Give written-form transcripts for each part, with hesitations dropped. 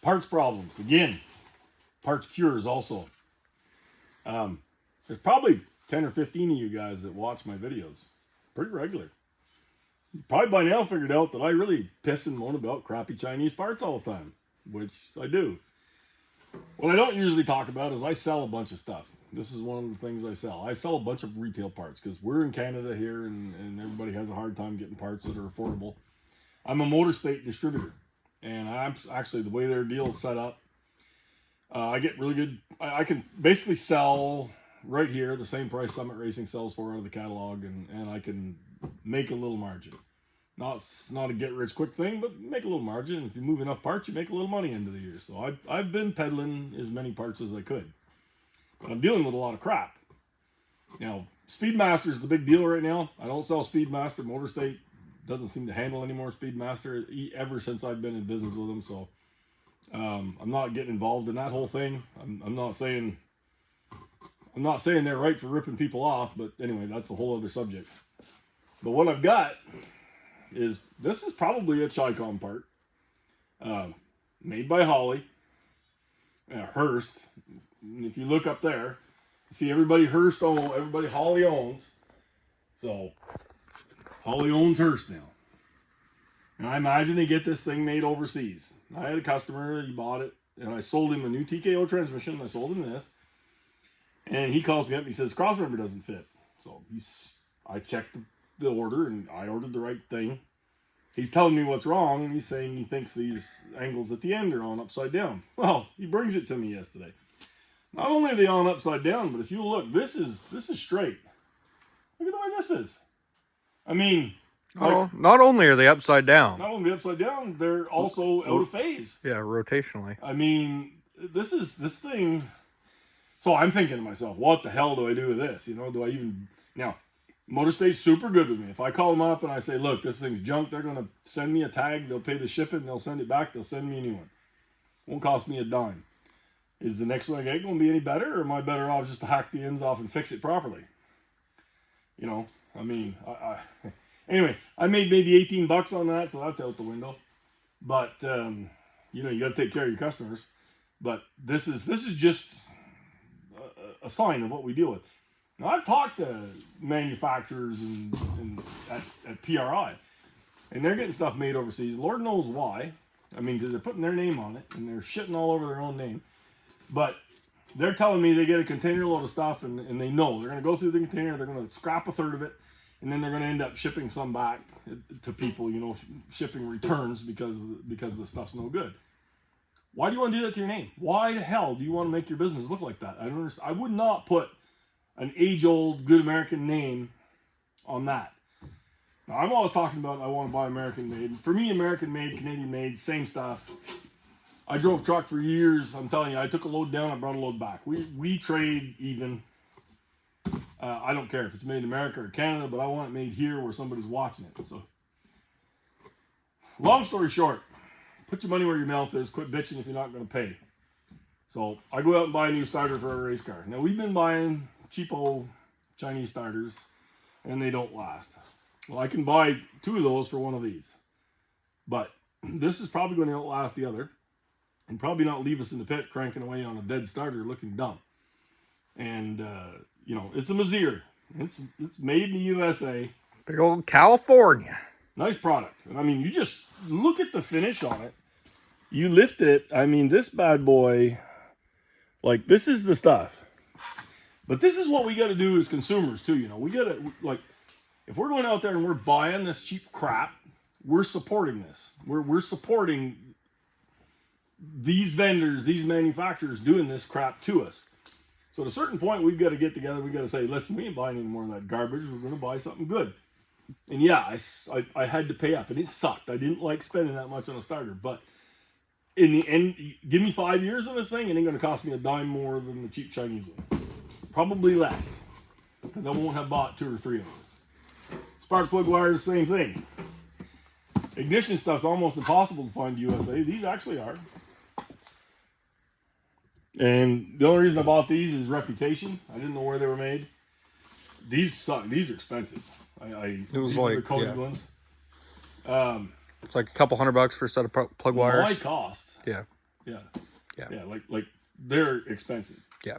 Parts problems. Again, parts cures also. There's probably 10 or 15 of you guys that watch my videos pretty regular. You probably by now figured out that I really piss and moan about crappy Chinese parts all the time, which I do. What I don't usually talk about is I sell a bunch of stuff. This is one of the things I sell. I sell a bunch of retail parts because we're in Canada here and everybody has a hard time getting parts that are affordable. I'm a Motor State distributor, and I'm actually, the way their deal is set up, I get really good. I can basically sell right here the same price Summit Racing sells for out of the catalog, and I can make a little margin. It's not a get rich quick thing, but make a little margin. If you move enough parts, you make a little money end of the year. So I've been peddling as many parts as I could, but I'm dealing with a lot of crap. Now, Speedmaster is the big deal right now. I don't sell Speedmaster. Motor State doesn't seem to handle any more Speedmaster ever since I've been in business with them. So I'm not getting involved in that whole thing. I'm not saying they're right for ripping people off, but anyway, that's a whole other subject. But what I've got is, this is probably a Chicom part, made by Holly, Hearst. And if you look up there, you see everybody Holly owns. So Holly owns Hearst now. And I imagine they get this thing made overseas. I had a customer, he bought it, and I sold him a new TKO transmission. I sold him this. And he calls me up and he says, crossmember doesn't fit. So I checked the order and I ordered the right thing. He's telling me what's wrong, and he's saying he thinks these angles at the end are on upside down. Well, he brings it to me yesterday. Not only are they on upside down, but if you look, this is straight. Look at the way this is. I mean, not only are they upside down. Not only upside down, they're also out of phase. Yeah, rotationally. I mean, this thing. So I'm thinking to myself, what the hell do I do with this? You know, do I even... Now, Motor State's super good with me. If I call them up and I say, look, this thing's junk, they're going to send me a tag, they'll pay the shipping, they'll send it back, they'll send me a new one. Won't cost me a dime. Is the next one I get going to be any better, or am I better off just to hack the ends off and fix it properly? You know, I mean, anyway, I made maybe $18 on that, so that's out the window. But, you know, you got to take care of your customers. But this is just a sign of what we deal with. Now, I've talked to manufacturers at PRI, and they're getting stuff made overseas. Lord knows why. I mean, because they're putting their name on it, and they're shitting all over their own name. But they're telling me they get a container load of stuff, and they know they're going to go through the container, they're going to scrap a third of it, and then they're going to end up shipping some back to people, you know, shipping returns because the stuff's no good. Why do you want to do that to your name? Why the hell do you want to make your business look like that? I don't understand. I would not put an age-old good American name on that. Now, I'm always talking about I want to buy American-made. For me, American-made, Canadian-made, same stuff. I drove truck for years. I'm telling you, I took a load down, I brought a load back. We trade even. I don't care if it's made in America or Canada, but I want it made here where somebody's watching it. So, long story short, put your money where your mouth is. Quit bitching if you're not going to pay. So I go out and buy a new starter for a race car. Now, we've been buying cheapo Chinese starters, and they don't last. Well, I can buy 2 of those for one of these. But this is probably going to outlast the other, and probably not leave us in the pit cranking away on a dead starter looking dumb. And, you know, it's a Mazier. It's made in the USA. Big old California. Nice product. And I mean, you just look at the finish on it. You lift it. I mean, this bad boy, like, this is the stuff. But this is what we got to do as consumers, too. You know, we got to, like, if we're going out there and we're buying this cheap crap, we're supporting this. We're supporting these vendors, these manufacturers doing this crap to us. So at a certain point, we've got to get together. We've got to say, listen, we ain't buying any more of that garbage. We're going to buy something good. And yeah, I had to pay up, and it sucked. I didn't like spending that much on a starter. But in the end, give me 5 years on this thing, it ain't going to cost me a dime more than the cheap Chinese one. Probably less, because I won't have bought 2 or 3 of them. Spark plug wires, same thing. Ignition stuff's almost impossible to find USA. These actually are. And the only reason I bought these is reputation. I didn't know where they were made. These suck. These are expensive. It was these like, are the coated yeah. ones. It's like a couple $100 for a set of plug wires. My cost. Yeah. Yeah. Yeah. Yeah, like they're expensive. Yeah.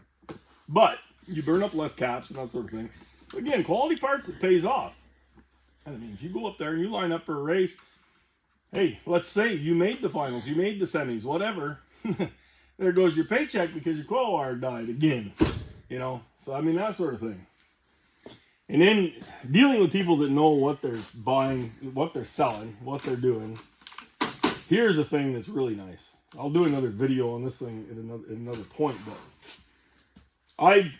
But you burn up less caps and that sort of thing. Again, quality parts, it pays off. I mean, if you go up there and you line up for a race, hey, let's say you made the finals, you made the semis, whatever. There goes your paycheck because your coil wire died again. You know, so I mean, that sort of thing. And then dealing with people that know what they're buying, what they're selling, what they're doing. Here's a thing that's really nice. I'll do another video on this thing at another point, but I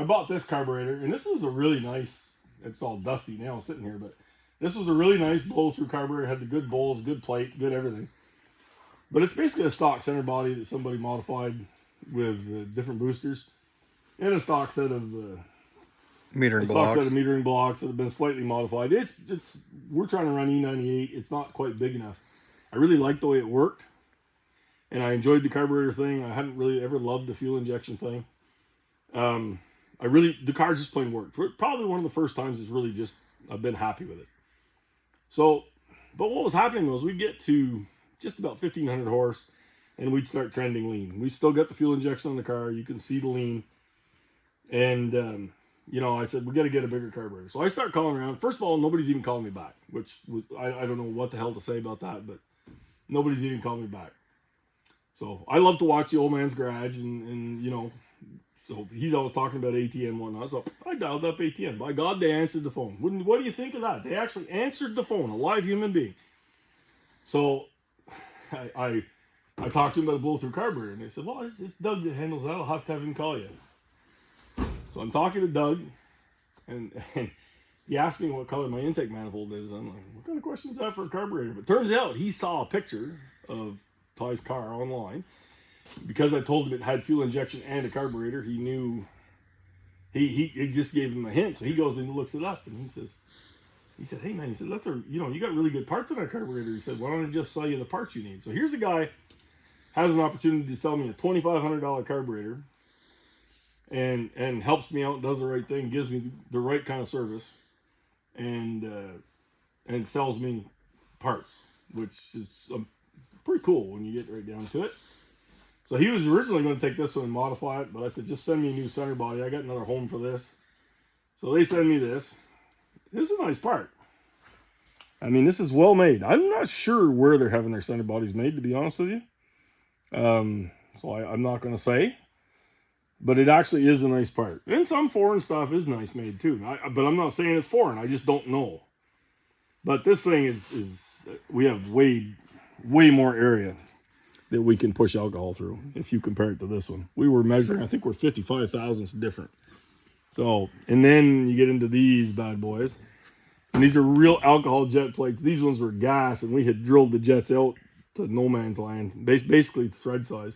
bought this carburetor, and this is a really nice, it's all dusty now sitting here, but this was a really nice blow-through carburetor. It had the good bowls, good plate, good everything. But it's basically a stock center body that somebody modified with different boosters and a stock set of Metering blocks. Stock set of metering blocks that have been slightly modified. We're trying to run E98. It's not quite big enough. I really liked the way it worked, and I enjoyed the carburetor thing. I hadn't really ever loved the fuel injection thing. The car just plain worked. Probably one of the first times I've been happy with it. So, but what was happening was we'd get to just about 1,500 horse, and we'd start trending lean. We still got the fuel injection on the car. You can see the lean. And, I said, we got to get a bigger carburetor. So I start calling around. First of all, nobody's even calling me back, which I don't know what the hell to say about that, but nobody's even calling me back. So I love to watch the old man's garage, and so he's always talking about ATM and whatnot. So I dialed up ATM. By God, they answered the phone. What do you think of that? They actually answered the phone, a live human being. So I talked to him about a blow-through carburetor, and they said, well, it's Doug that handles that. I'll have to have him call you. So I'm talking to Doug, and he asked me what color my intake manifold is. I'm like, what kind of question is that for a carburetor? But turns out he saw a picture of Ty's car online. Because I told him it had fuel injection and a carburetor, he knew. He just gave him a hint. So he goes and looks it up, and he said, hey man, he said, you got really good parts on that carburetor. He said, why don't I just sell you the parts you need? So here's a guy has an opportunity to sell me a $2,500 carburetor, and helps me out, does the right thing, gives me the right kind of service, and sells me parts, which is pretty cool when you get right down to it. So he was originally going to take this one and modify it, but I said, just send me a new center body. I got another home for this. So they send me this. This is a nice part. I mean, this is well made. I'm not sure where they're having their center bodies made, to be honest with you. So I'm not going to say. But it actually is a nice part. And some foreign stuff is nice made too. But I'm not saying it's foreign. I just don't know. But this thing is we have way more area that we can push alcohol through if you compare it to this one. We were measuring, I think we're 55 thousandths different. So, and then you get into these bad boys. And these are real alcohol jet plates. These ones were gas, and we had drilled the jets out to no man's land, basically thread size.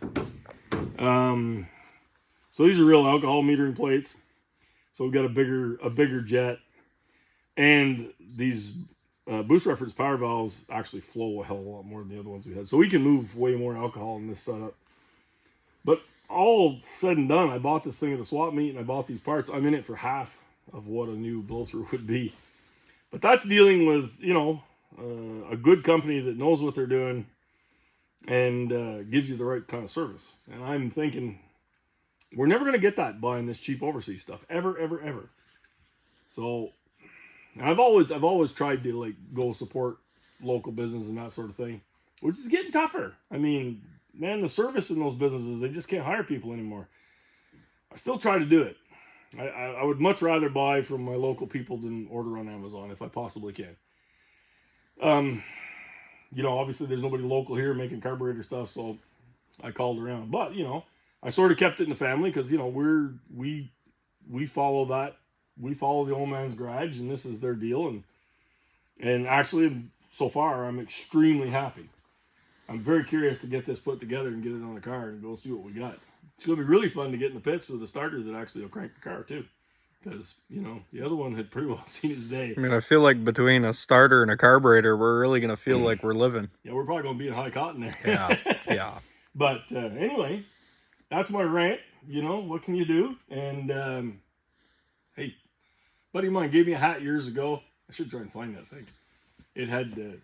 So these are real alcohol metering plates. So we've got a bigger jet. And these boost reference power valves actually flow a hell of a lot more than the other ones we had. So we can move way more alcohol in this setup. But all said and done, I bought this thing at a swap meet, and I bought these parts. I'm in it for half of what a new blow-through would be. But that's dealing with, a good company that knows what they're doing and gives you the right kind of service. And I'm thinking, we're never going to get that buying this cheap overseas stuff. Ever, ever, ever. So I've always tried to go support local business and that sort of thing, which is getting tougher. I mean, man, the service in those businesses, they just can't hire people anymore. I still try to do it. I would much rather buy from my local people than order on Amazon if I possibly can. Obviously there's nobody local here making carburetor stuff, so I called around. But, I sort of kept it in the family because, we follow that. We follow the old man's garage, and this is their deal. And actually, so far, I'm extremely happy. I'm very curious to get this put together and get it on the car and go see what we got. It's going to be really fun to get in the pits with a starter that actually will crank the car, too. Because, the other one had pretty well seen its day. I mean, I feel like between a starter and a carburetor, we're really going to feel like we're living. Yeah, we're probably going to be in high cotton there. Yeah. But anyway, that's my rant. What can you do? And, hey, buddy of mine gave me a hat years ago. I should try and find that thing. It had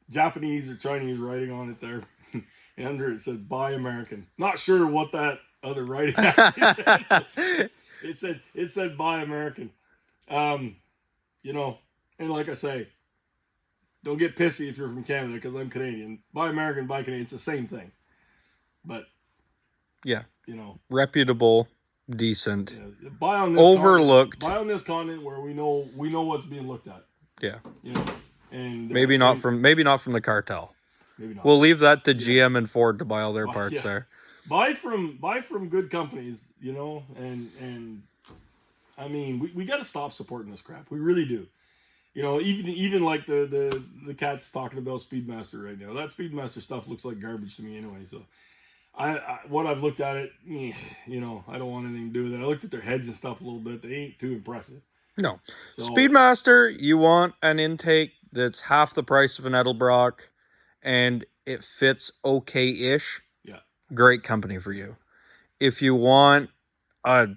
Japanese or Chinese writing on it there. and under it said "Buy American." Not sure what that other writing actually said. It said "Buy American." You know, and like I say, don't get pissy if you're from Canada because I'm Canadian. Buy American, buy Canadian. It's the same thing. But yeah, you know, reputable, decent, buy on this overlooked. Buy on this continent where we know what's being looked at. Yeah, you know, and maybe not from the cartel. Maybe not. We'll leave that to GM and Ford to buy all their parts there. Buy from good companies, you know, and I mean we got to stop supporting this crap. We really do. You know, even like the cat's talking about Speedmaster right now. That Speedmaster stuff looks like garbage to me anyway. So, I what I've looked at it, you know, I don't want anything to do with it. I looked at their heads and stuff a little bit. They ain't too impressive. No, so, Speedmaster, you want an intake that's half the price of an Edelbrock, and it fits okay-ish. Yeah, great company for you. If you want a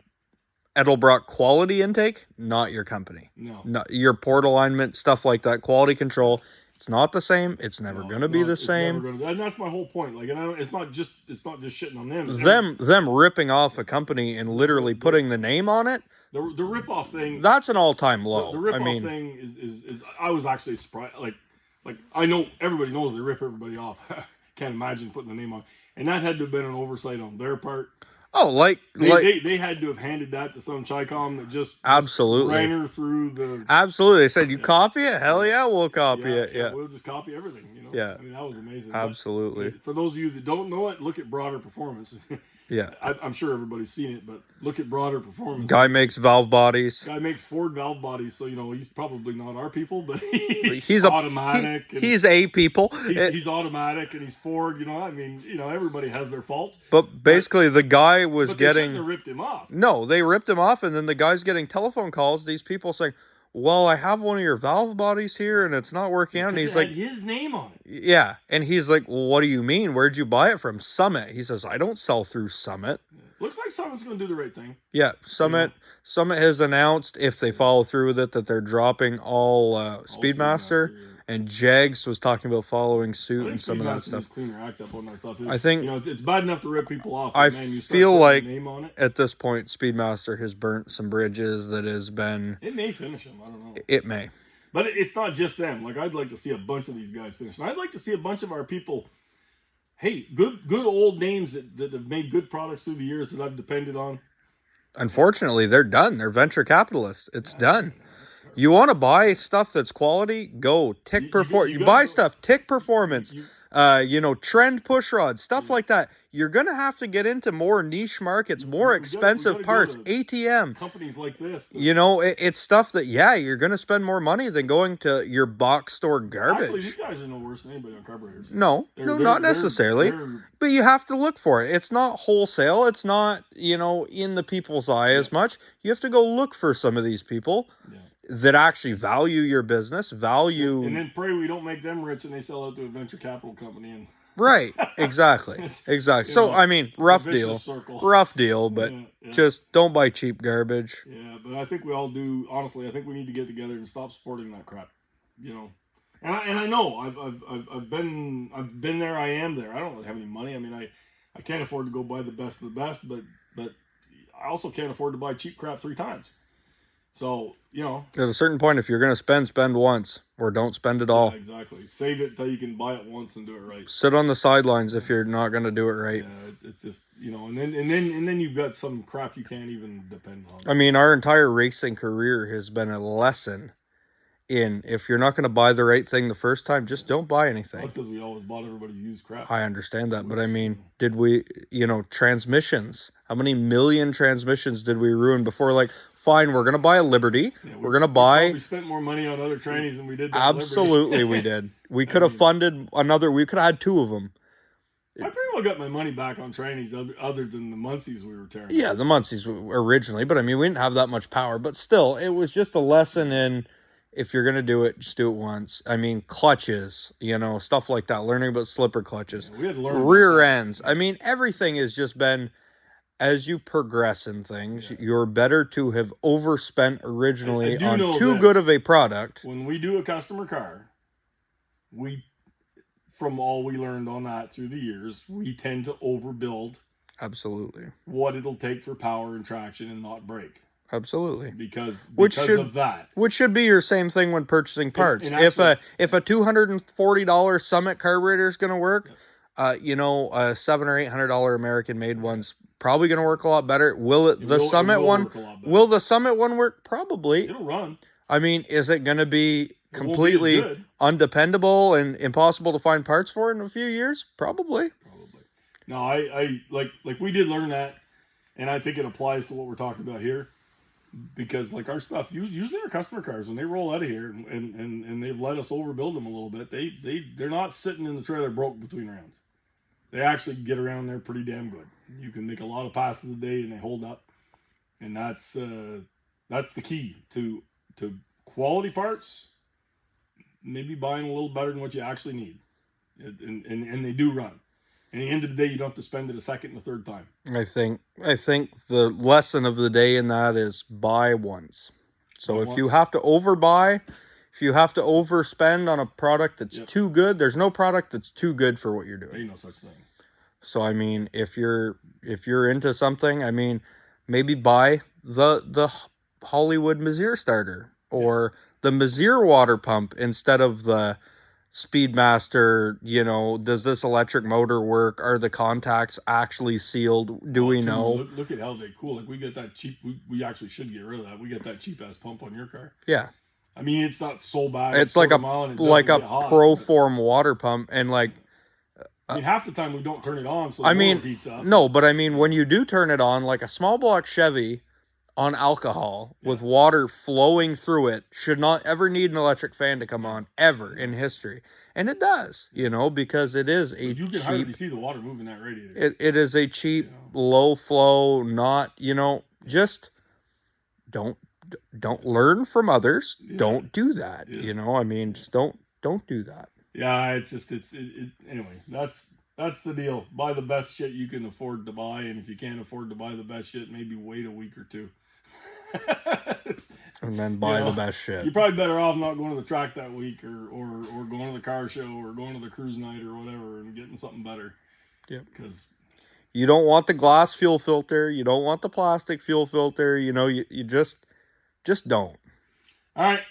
Edelbrock quality intake, not your company. No. Your port alignment, stuff like that, quality control, it's not the same. It's never going to be the same. And that's my whole point. Like, and it's not just shitting on them. Them ripping off a company and literally putting the name on it. The rip-off thing. That's an all-time low. The rip-off thing is I was actually surprised. Like I know everybody knows they rip everybody off. Can't imagine putting the name on. And that had to have been an oversight on their part. Oh, they had to have handed that to some Chicom that just absolutely ran her through the. Absolutely, they said you copy it. Hell yeah, we'll copy it. Yeah, we'll just copy everything. You know. Yeah, I mean that was amazing. Absolutely. But for those of you that don't know it, look at Broader Performance. Yeah, I'm sure everybody's seen it, but look at Broader Performance. Guy makes valve bodies. Guy makes Ford valve bodies, so you know he's probably not our people, but he's automatic. He's a people. He's automatic and he's Ford. You know, I mean, you know, everybody has their faults. But basically, the guy was getting. They ripped him off. No, they ripped him off, and then the guy's getting telephone calls. These people saying, "Well, I have one of your valve bodies here, and it's not working out." And he's like, his name on it. Yeah, and he's like, "Well, what do you mean? Where'd you buy it from?" Summit. He says, "I don't sell through Summit." Looks like Summit's going to do the right thing. Yeah, Summit has announced, if they follow through with it, that they're dropping all Speedmaster. And Jags was talking about following suit and some of that stuff. Cleaner act up on that stuff. I think, you know, it's bad enough to rip people off. I feel like at this point, Speedmaster has burnt some bridges that has been. It may finish them. I don't know. It may. But it's not just them. Like, I'd like to see a bunch of these guys finish. And I'd like to see a bunch of our people. Hey, good old names that have made good products through the years that I've depended on. Unfortunately, they're done. They're venture capitalists. It's done. You want to buy stuff that's quality? Go Tick Performance. You buy stuff Tick Performance. You know, Trend push rods, stuff like that. You're gonna have to get into more niche markets, more expensive parts. ATM companies like this. You know, it's stuff that you're gonna spend more money than going to your box store garbage. Actually, you guys are no worse than anybody on carburetors. No, not necessarily. But you have to look for it. It's not wholesale. It's not, you know, in the people's eye as much. You have to go look for some of these people. Yeah. That actually value your business, and then pray we don't make them rich and they sell out to a venture capital company. And right, exactly. So I mean, rough deal, but just don't buy cheap garbage. Yeah, but I think we all do. Honestly, I think we need to get together and stop supporting that crap. You know, and I know I've been there. I am there. I don't really have any money. I mean, I can't afford to go buy the best of the best, but I also can't afford to buy cheap crap 3 times. So, you know. At a certain point, if you're going to spend once, or don't spend it all. Yeah, exactly. Save it till you can buy it once and do it right. Sit on the sidelines if you're not going to do it right. Yeah, it's just, you know, and then you've got some crap you can't even depend on. I mean, our entire racing career has been a lesson in, if you're not going to buy the right thing the first time, just don't buy anything. That's because we always bought everybody's used crap. I understand that, but I mean, did we, you know, transmissions? How many million transmissions did we ruin before? Like, fine, we're going to buy a Liberty. Yeah, we're going to buy. We spent more money on other trannies than we did. Absolutely, we did. We could have funded another. We could have had 2 of them. I pretty well got my money back on trannies other than the Muncies we were tearing. Yeah, the Muncies originally, but I mean, we didn't have that much power. But still, it was just a lesson in, if you're going to do it, just do it once. I mean, clutches, you know, stuff like that. Learning about slipper clutches. Yeah, we had to learn rear ends. I mean, everything has just been, as you progress in things, you're better to have overspent originally on too good of a product. When we do a customer car, from all we learned on that through the years, we tend to overbuild Absolutely. what it'll take for power and traction and not break. Absolutely. Because Which should, of that. Which should be your same thing when purchasing parts. And actually, if a $240 Summit carburetor is going to work, you know, a $700 or $800 American made one's probably going to work a lot better. Will the Summit one work? Probably. It'll run. I mean, is it going to be completely undependable and impossible to find parts for in a few years? Probably. No, I like we did learn that, and I think it applies to what we're talking about here. Because like our stuff, usually our customer cars, when they roll out of here and they've let us overbuild them a little bit, they're not sitting in the trailer broke between rounds. They actually get around there pretty damn good. You can make a lot of passes a day and they hold up, and that's the key to quality parts. Maybe buying a little better than what you actually need, and they do run. And at the end of the day, you don't have to spend it a second and a third time. I think the lesson of the day in that is buy once. So if you have to overbuy, if you have to overspend on a product that's too good, there's no product that's too good for what you're doing. Ain't no such thing. So I mean, if you're into something, I mean, maybe buy the Hollywood Mazir starter or the Mazir water pump instead of the Speedmaster. You know, does this electric motor work? Are the contacts actually sealed? Do we know? Look at how they cool. Like we get that cheap. We actually should get rid of that. We get that cheap ass pump on your car. Yeah. I mean, it's not so bad. It's like a Proform water pump, and like. I mean, half the time we don't turn it on, so the motor heats up. No, but I mean, when you do turn it on, like a small block Chevy on alcohol with water flowing through it should not ever need an electric fan to come on ever in history. And it does, you know, because it is a you can hardly see the water moving that radiator. It is a cheap, low flow, not, you know, just don't learn from others. Yeah. Don't do that. Yeah. You know, I mean, just don't do that. Yeah, it's just anyway, that's the deal. Buy the best shit you can afford to buy, and if you can't afford to buy the best shit, maybe wait a week or two. And then buy the best shit. You're probably better off not going to the track that week or going to the car show or going to the cruise night or whatever and getting something better. Yeah. Because you don't want the glass fuel filter, you don't want the plastic fuel filter, you know, you just don't. All right.